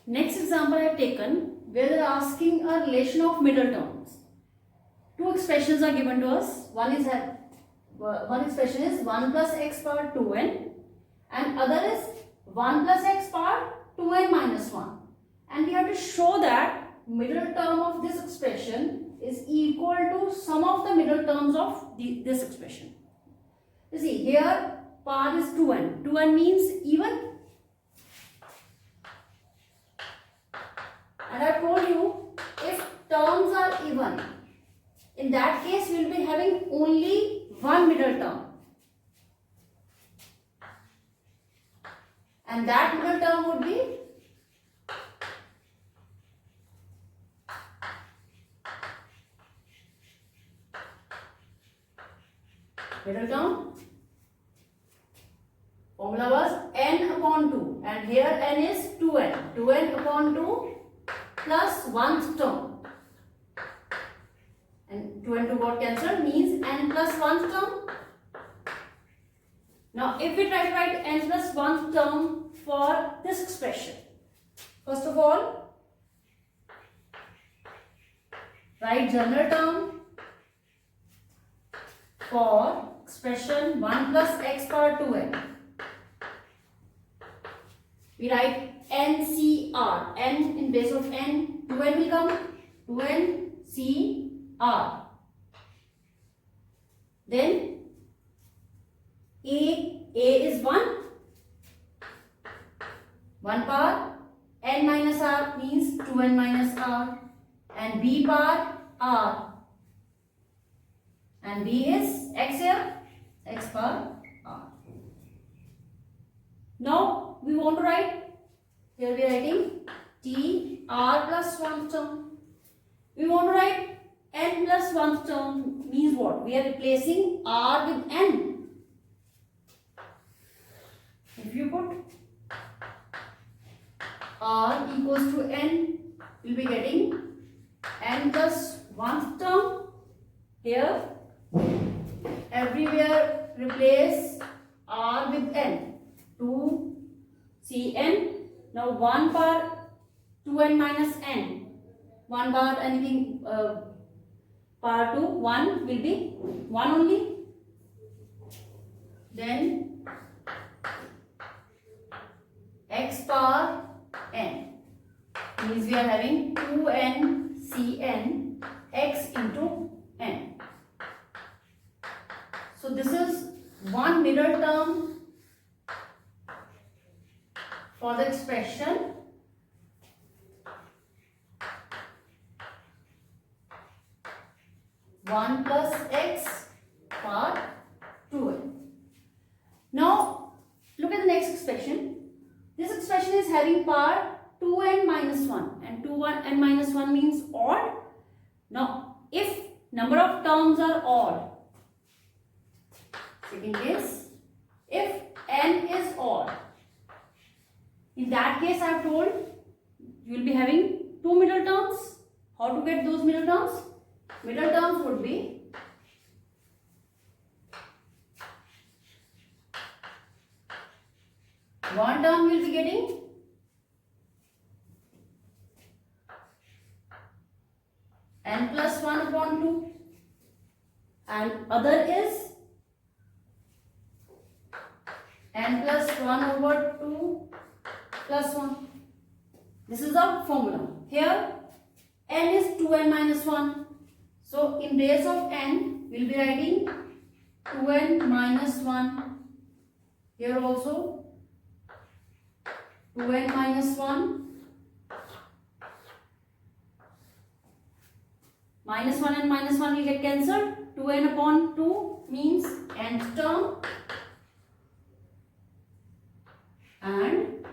Next example I have taken where they are asking a relation of middle terms. Two expressions are given to us. One expression is 1 plus x power 2n and other is 1 plus x power 2n minus 1. And we have to show that middle term of this expression is equal to sum of the middle terms of this expression. You see here power is 2n. 2n means even. And I told you if terms are even, in that case we will be having only one middle term. And that middle term would be middle term. Formula was n upon 2 and here n is 2n. 2n upon 2 plus 1th term. And 2 and 2 got cancelled means n plus 1th term. Now if we try to write n plus 1th term for this expression. First of all, write general term for expression 1 plus x power 2n. We write NCR, n in place of n, 2n will come, 2NCR. Then A is 1 power, n minus r means 2n minus r, and B power r, and B is x here, x power r. Now we want to write, here we are writing T r plus 1th term. We want to write n plus 1th term means what? We are replacing r with n. If you put r equals to n, we will be getting n plus 1th term. Here, everywhere replace r with n. 2 Cn. Now 1 power 2n minus n. 1 power anything power 2, 1 will be 1 only. Then x power n means we are having 2n Cn x into n. So this is one middle term for the expression one plus x power 2n. Now look at the next expression. This expression is having power 2n minus 1 and 2n minus 1 means odd. Now if number of terms are odd, second case, if n is odd, in that case I have told you will be having two middle terms. How to get those middle terms? Middle terms would be one term we will be getting n plus 1 upon 2 and other is n plus 1 over 2 plus 1. This is the formula. Here n is 2n minus 1. So in place of n we will be writing 2n minus 1. Here also 2n minus 1. Minus 1 and minus 1 will get cancelled. 2n upon 2 means nth term. And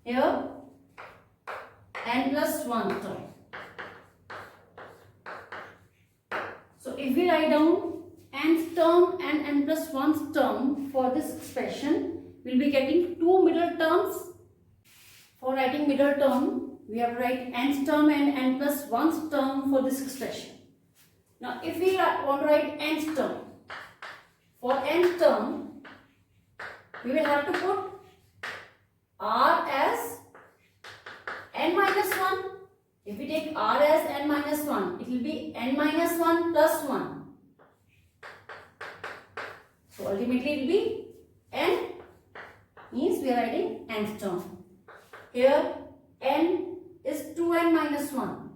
here n plus 1 term. So if we write down nth term and n plus 1th term for this expression, we will be getting two middle terms. For writing middle term, we have to write nth term and n plus 1th term for this expression. Now if we want to write nth term, for nth term we will have to put r as If we take r as n minus 1, it will be n minus 1 plus 1. So ultimately it will be n, means we are writing nth term. Here n is 2n minus 1.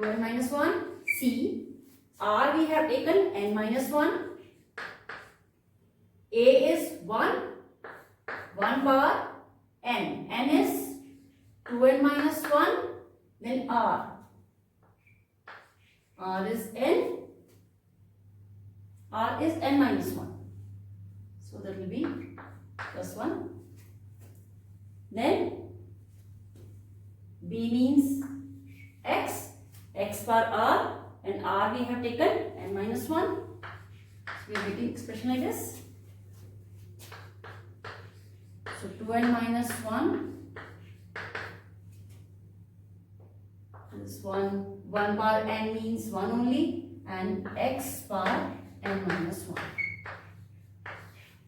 2n minus 1. C. R we have taken n minus 1. A is 1. 1 power n. N is 2n minus 1. Then R. R is n. R is n minus 1. So that will be plus 1. Then B means x. X bar R. And R we have taken n minus 1. So we are getting expression like this. So 2n minus 1. This 1 bar n means 1 only, and x bar n minus 1.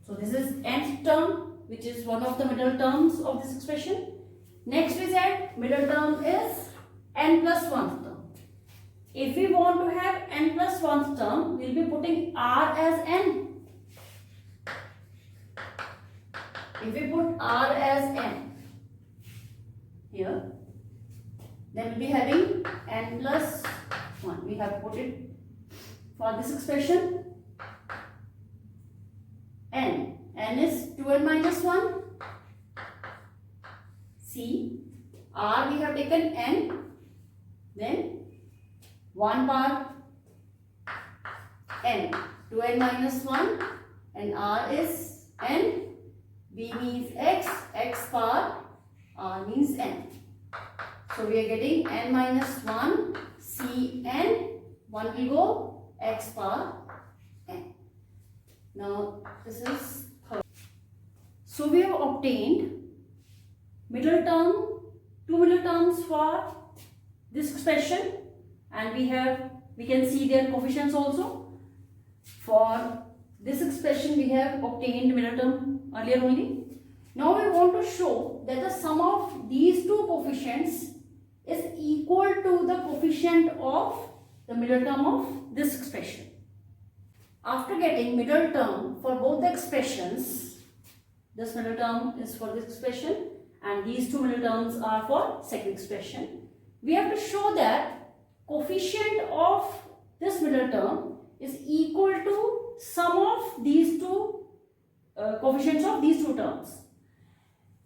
So this is nth term, which is one of the middle terms of this expression. Next we said middle term is n plus 1th term. If we want to have n plus 1th term, we will be putting r as n. If we put r as n here, then we will be having n plus 1. We have put it for this expression. N. N is 2n minus 1. C. R we have taken n. Then 1 bar n. 2n minus 1. And R is n. B means x. X bar. R means n. So we are getting n minus 1, C n, 1 will go, x bar n. Now this is third. So we have obtained middle term, two middle terms for this expression, and we can see their coefficients also. For this expression we have obtained middle term earlier only. Now we want to show that the sum of these two coefficients is equal to the coefficient of the middle term of this expression. After getting middle term for both the expressions, this middle term is for this expression and these two middle terms are for second expression, we have to show that coefficient of this middle term is equal to sum of these two coefficients of these two terms.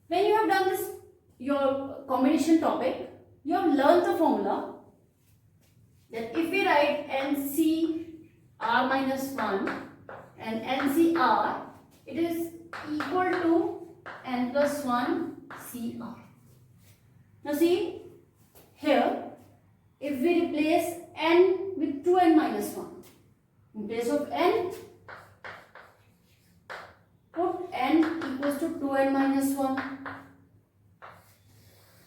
When you have done this, your combination topic, you have learned the formula that if we write NCR minus 1 and NCR, it is equal to n plus 1 CR. Now see, here, if we replace n with 2n minus 1, in place of n, put n equals to 2n minus 1.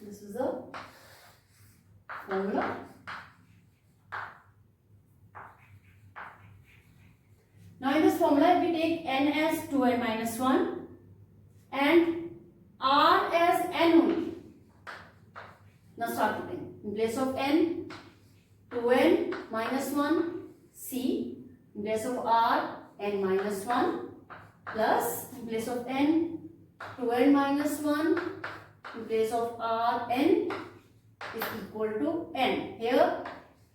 This is the formula. Now in this formula, we take n as 2n minus 1 and r as n only. Now start putting. In place of n, 2n minus 1 c. In place of r, n minus 1 plus. In place of n, 2n minus 1. In place of r, n is equal to n. Here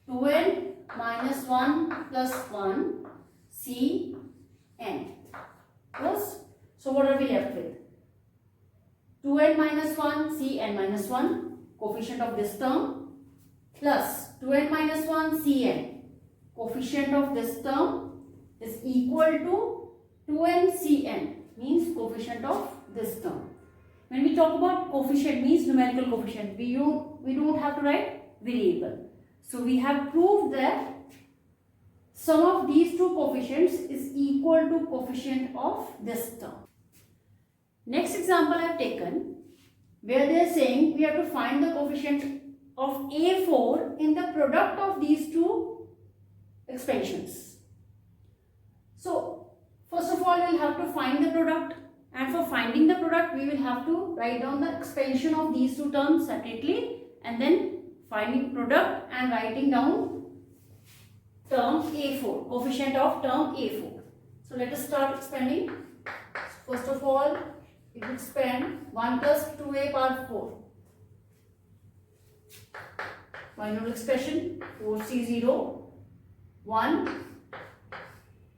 2n minus 1 plus 1 c n plus. So what are we left with? 2n minus 1 c n minus 1, coefficient of this term, plus 2n minus 1 c n, coefficient of this term, is equal to 2n c n, means coefficient of this term. When we talk about coefficient, means numerical coefficient, we don't have to write variable. So we have proved that sum of these two coefficients is equal to coefficient of this term. Next example I have taken, where they are saying we have to find the coefficient of A4 in the product of these two expansions. So first of all, we will have to find the product, and for finding the product we will have to write down the expansion of these two terms separately and then finding product and writing down term A4, coefficient of term A4. So let us start expanding. First of all, if you expand 1 plus 2a power 4. Binomial expression 4c0 1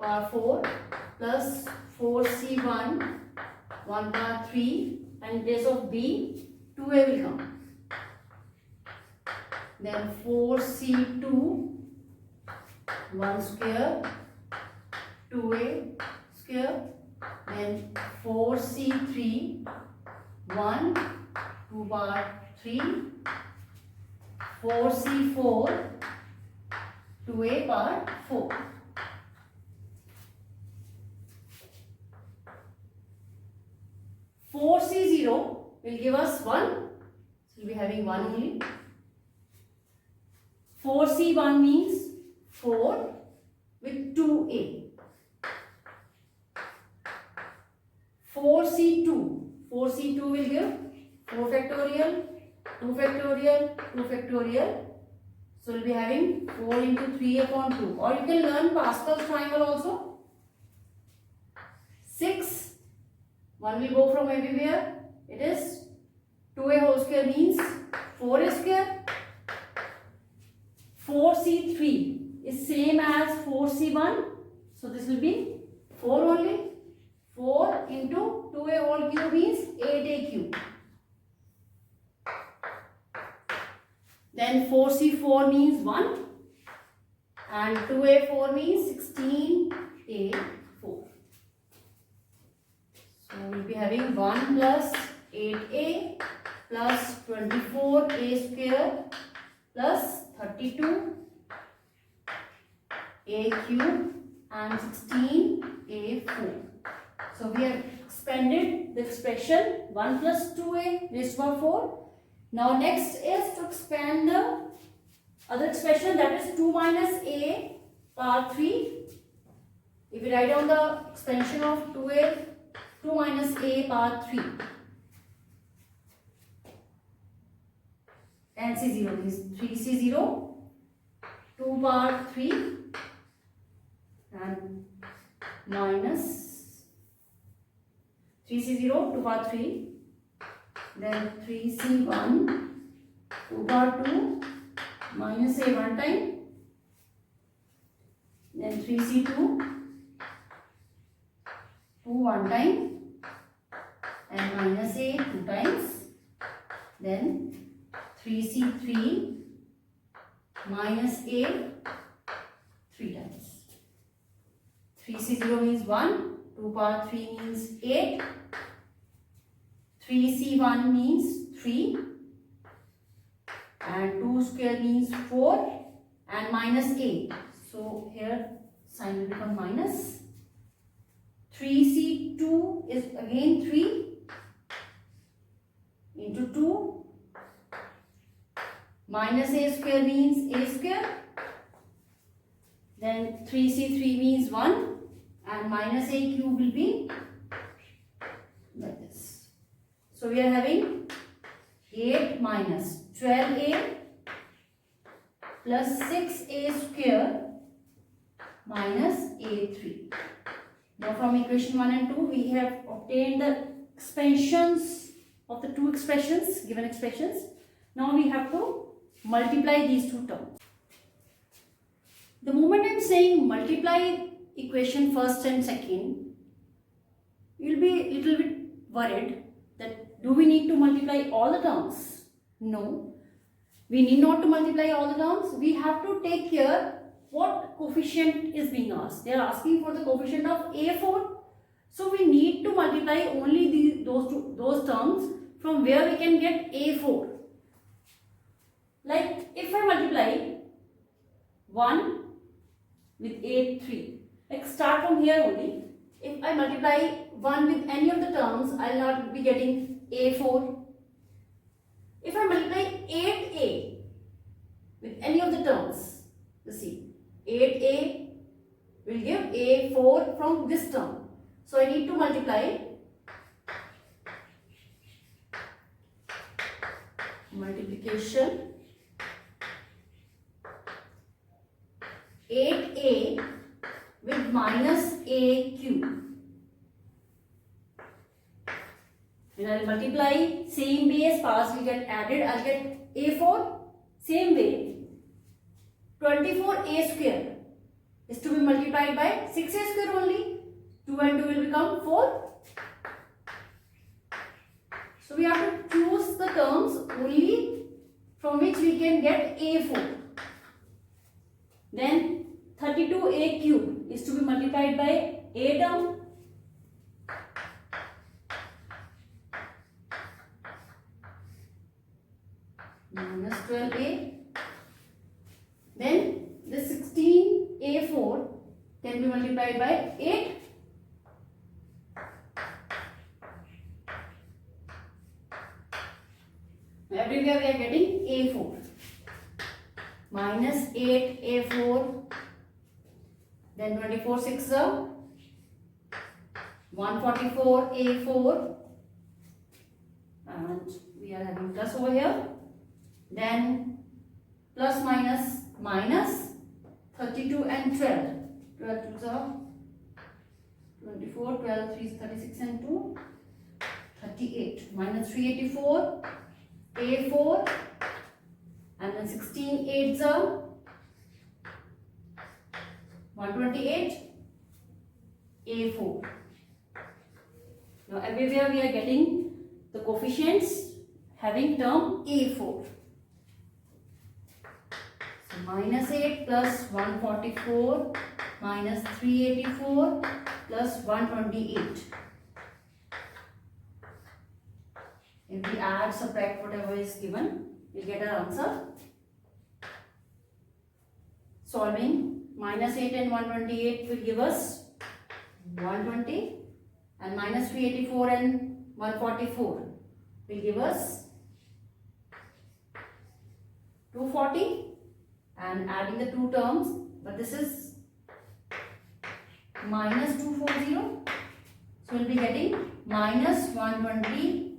power 4 plus 4c1 1 power 3, and in place of b 2a will come. Then 4c2 1 square 2a square, then 4c3 1 2 power 3, 4c4 2a power 4. Four C0 will give us 1, so we'll be having 1 only. 4C1 means 4 with 2a. 4C2 will give 4 factorial, 2 factorial, 2 factorial. So we'll be having 4 into 3 upon 2. Or you can learn Pascal's triangle also. 6. 1 will go from everywhere. It is 2a whole square means 4a square. 4c3 is same as 4c1. So this will be 4 only. 4 into 2a whole cube means 8a cube. Then 4c4 means 1. And 2a4 means 16a4. So we will be having 1 plus 8a plus 24a square plus 32a cube and 16a4. So we have expanded the expression 1 plus 2a raised to power 4. Now next is to expand the other expression, that is 2 minus a power 3. If we write down the expansion of 2 minus a power 3, and c0 is 3c0 2 power 3 and minus 3c0 2 power 3, then 3c1 2 power 2 minus a one time, then 3c2 2 one time and minus a 2 times, then 3c3 minus a 3 times. 3c0 means 1, 2 power 3 means 8, 3c1 means 3, and 2 square means 4, and minus 8. So here sign will become minus. 3c2 is again 3 into 2, minus a square means a square, then 3c3 means 1, and minus a cube will be like this. So we are having 8 minus 12a plus 6a square minus a3. Now from equation 1 and 2 we have obtained the expansions of the two expressions, given expressions. Now we have to multiply these two terms. The moment I am saying multiply equation first and second, you will be a little bit worried that do we need to multiply all the terms? No, we need not to multiply all the terms. We have to take care what coefficient is being asked. They are asking for the coefficient of A4. So we need to multiply only those terms from where we can get A4. Like if I multiply 1 with A3, like start from here only. If I multiply 1 with any of the terms, I will not be getting A4. If I multiply 8A with any of the terms, you see, 8a will give a4 from this term. So I need to multiply multiplication 8a with minus a cube. When I will multiply same base, powers will get added, I will get a4. Same way, 24a square is to be multiplied by 6a square only. 2 and 2 will become 4. So we have to choose the terms only from which we can get a4. Then 32a cube is to be multiplied by a term. Minus 12a. Then the 16a4 can be multiplied by 8. Everywhere we are getting a4. Minus 8a4. Then 24 6 144a4. And we are having plus over here. Then plus minus minus 32 and 12. 12 2s are 24, 12 3 is 36 and 2, 38. Minus 384, a4, and then 16 8s are 128, a4. Now everywhere we are getting the coefficients having term a4. So minus 8 plus 144 minus 384 plus 128. If we add, subtract whatever is given, we will get our answer. Solving minus 8 and 128 will give us 120, and minus 384 and 144 will give us 240, and adding the two terms, but this is minus 240, so we will be getting minus 120.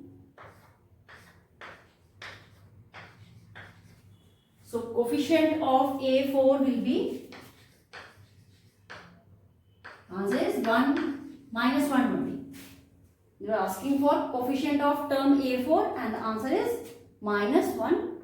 So coefficient of a4 will be, answer is 1 minus 120. You are asking for coefficient of term a4 and the answer is minus 120.